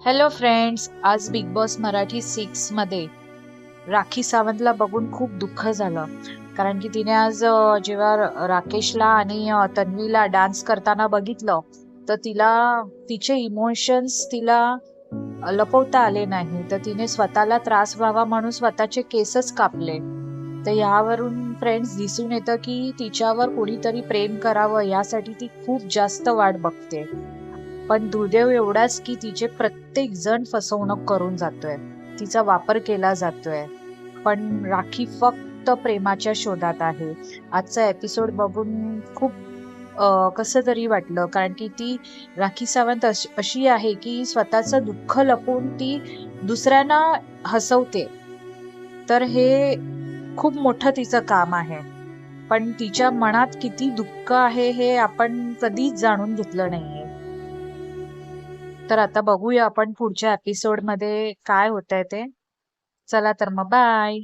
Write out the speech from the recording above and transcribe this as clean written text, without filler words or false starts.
Hello friends, आज big boss Marathi 6 मध्ये राखी सावंतला बघून खूप दुःख झालं. कारण की तिने आज जेव्हा राकेशला आणि तन्वीला डान्स करताना बघितलं, तर तिला तिचे इमोशन्स तिला लपवता आले नाही. तर तिने स्वतःला त्रास व्हावा म्हणून स्वतःचे केसच कापले. तर यावरून फ्रेंड्स दिसून येतं की तिच्यावर कोणीतरी प्रेम करावं यासाठी ती खूप जास्त वाट बघते. पण दुर्दैव एवढाच की तिचे प्रत्येक जण फसवणूक करून जातोय, तिचा वापर केला जातोय. पण राखी फक्त प्रेमाच्या शोधात आहे. आजचा एपिसोड बघून खूप कसं तरी वाटलं, कारण की ती राखी सावंत अशी आहे की स्वतःचं दुःख लपवून ती दुसऱ्यांना हसवते. तर हे खूप मोठं तिचं काम आहे. पण तिच्या मनात किती दुःख आहे हे आपण कधीच जाणून घेतलं नाहीये. तर आता बघूया आपण पुढच्या एपिसोड मध्ये काय होतंय ते. चला तर मग बाय.